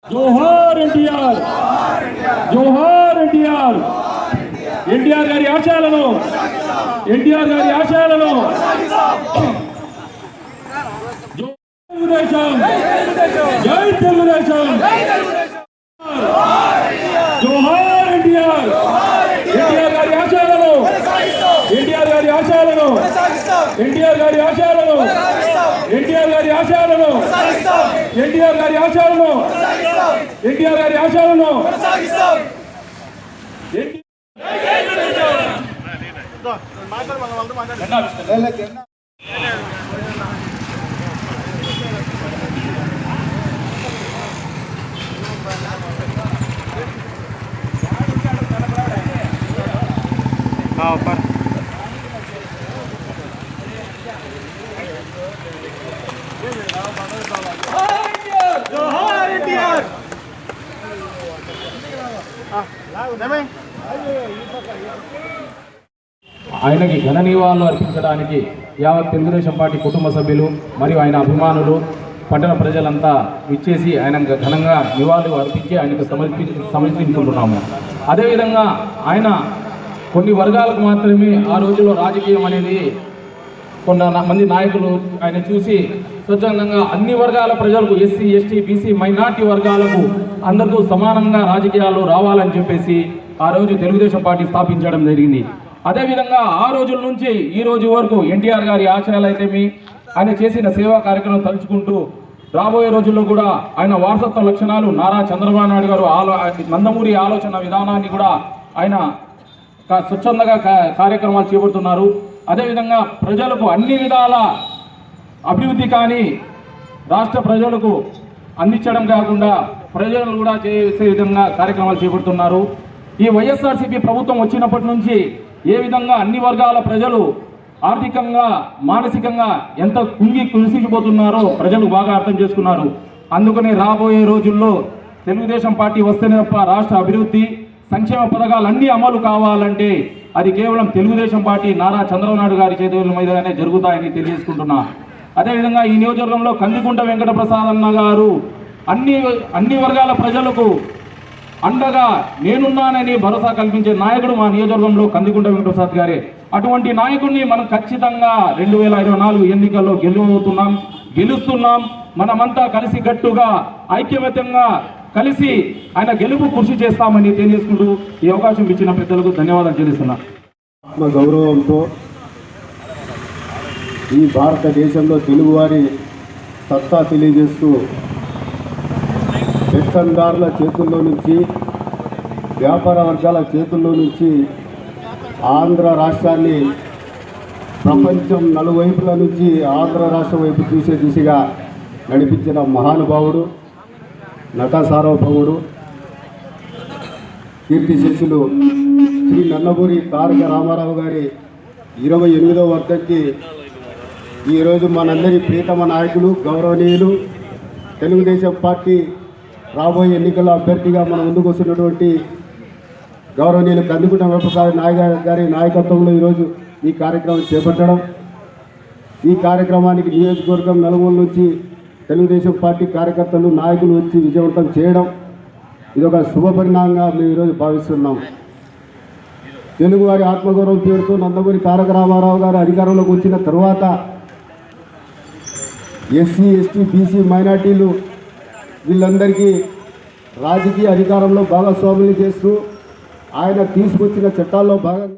జోహార్ ఎన్టీఆర్, జోహార్ ఎన్టీఆర్. ఎన్టీఆర్ గారి ఆశయాలను, ఎన్టీఆర్ గారి ఆశయాలను తెలుగుదేశం, జై తెలుగుదేశం. జోహార్ ఎన్టీఆర్. ఎన్టీఆర్ గారి ఆశయాలను, ఎన్టీఆర్ గారి ఆశయాలను, ఎన్టీఆర్ గారి ఆశయాలను, ఎన్టీఆర్ గారి ఆశయాలను, ఎన్టీఆర్ గారి ఆశయాలను, ఎన్టీఆర్ గారి ఆశయాలను. ఆయనకి ఘన నివాళులు అర్పించడానికి యావత్ తెలుగుదేశం పార్టీ కుటుంబ సభ్యులు మరియు ఆయన అభిమానులు పట్టణ ప్రజలంతా విచ్చేసి ఆయన ఘనంగా నివాళులు అర్పించి ఆయనకు సమర్పించుకుంటున్నాము. అదేవిధంగా ఆయన కొన్ని వర్గాలకు మాత్రమే ఆ రోజుల్లో రాజకీయం అనేది కొంతమంది నాయకులు ఆయన చూసి స్వచ్ఛందంగా అన్ని వర్గాల ప్రజలకు ఎస్సీ, ఎస్టీ, బీసీ, మైనార్టీ వర్గాలకు అందరికీ సమానంగా రాజకీయాలు రావాలని చెప్పేసి ఆ రోజు తెలుగుదేశం పార్టీ స్థాపించడం జరిగింది. అదేవిధంగా ఆ రోజుల నుంచి ఈ రోజు వరకు ఎన్టీఆర్ గారి ఆశయాలు అయితేమి ఆయన చేసిన సేవా కార్యక్రమం తలుచుకుంటూ రాబోయే రోజుల్లో కూడా ఆయన వారసత్వ లక్షణాలు నారా చంద్రబాబు నాయుడు గారు నందమూరి ఆలోచన విధానాన్ని కూడా ఆయన స్వచ్ఛందంగా కార్యక్రమాలు చేపడుతున్నారు. అదేవిధంగా ప్రజలకు అన్ని విధాల అభివృద్ధి కానీ రాష్ట్ర ప్రజలకు అందించడం కాకుండా ప్రజలు కూడా చేసే విధంగా కార్యక్రమాలు చేపడుతున్నారు. ఈ వైఎస్ఆర్సీపీ ప్రభుత్వం వచ్చినప్పటి నుంచి ఏ విధంగా అన్ని వర్గాల ప్రజలు ఆర్థికంగా, మానసికంగా ఎంత కుసిపోతున్నారో ప్రజలు బాగా అర్థం చేసుకున్నారు. అందుకని రాబోయే రోజుల్లో తెలుగుదేశం పార్టీ వస్తేనే తప్ప రాష్ట్ర అభివృద్ధి, సంక్షేమ పథకాలు అన్ని అమలు కావాలంటే అది కేవలం తెలుగుదేశం పార్టీ నారా చంద్రబాబు నాయుడు గారి చేతుల మీదనే జరుగుతాయని తెలియజేసుకుంటున్నా. అదేవిధంగా ఈ నియోజకవర్గంలో కందికుంట వెంకటప్రసాద్ అన్న గారు అన్ని వర్గాల ప్రజలకు అండగా నేనున్నానని భరోసా కల్పించే నాయకుడు మా నియోజకవర్గంలో కందికుంట వెంకటప్రసాద్ గారే. అటువంటి నాయకుడిని మనం ఖచ్చితంగా 2024 ఎన్నికల్లో గెలుస్తున్నాం. మనమంతా కలిసి గట్టుగా ఐక్యమత్యంగా కలిసి ఆయన గెలుపు కృషి చేస్తామని తెలియజేసుకుంటూ ఈ అవకాశం ఇచ్చిన పెద్దలకు ధన్యవాదాలు చెల్లిస్తున్నా. ఆత్మ గౌరవంతో ఈ భారతదేశంలో తెలుగువారి సత్తా తెలియజేస్తూ పెత్తందారుల చేతుల్లో నుంచి, వ్యాపార వర్గాల చేతుల్లో నుంచి ఆంధ్ర రాష్ట్రాన్ని ప్రపంచం నలువైపుల నుంచి ఆంధ్ర రాష్ట్రం వైపు చూసే దిశగా నడిపించిన మహానుభావుడు, నట సార్వభౌముడు, కీర్తిశేషులు శ్రీ నందమూరి తారక రామారావు గారి 28వ వర్ధంతి ఈరోజు మనందరి ప్రియతమ నాయకులు, గౌరవనీయులు, తెలుగుదేశం పార్టీ రాబోయే ఎన్నికల్లో అభ్యర్థిగా మన ముందుకు వస్తున్నటువంటి గౌరవనీయులు కందికుంట వెంకటప్రసాద్ గారి నాయకత్వంలో ఈరోజు ఈ కార్యక్రమం చేపట్టడం, ఈ కార్యక్రమానికి నియోజకవర్గం నలుమూల నుంచి తెలుగుదేశం పార్టీ కార్యకర్తలు, నాయకులు వచ్చి విజయవంతం చేయడం ఇది ఒక శుభ పరిణామంగా మేము ఈరోజు భావిస్తున్నాం. తెలుగువారి ఆత్మగౌరవం పేరుతో నందమూరి తారక రామారావు గారు అధికారంలోకి వచ్చిన తర్వాత ఎస్సీ, ఎస్టీ, బీసీ, మైనార్టీలు వీళ్ళందరికీ రాజకీయ అధికారంలో భాగస్వాములు చేస్తూ ఆయన తీసుకొచ్చిన చట్టాల్లో భాగంగా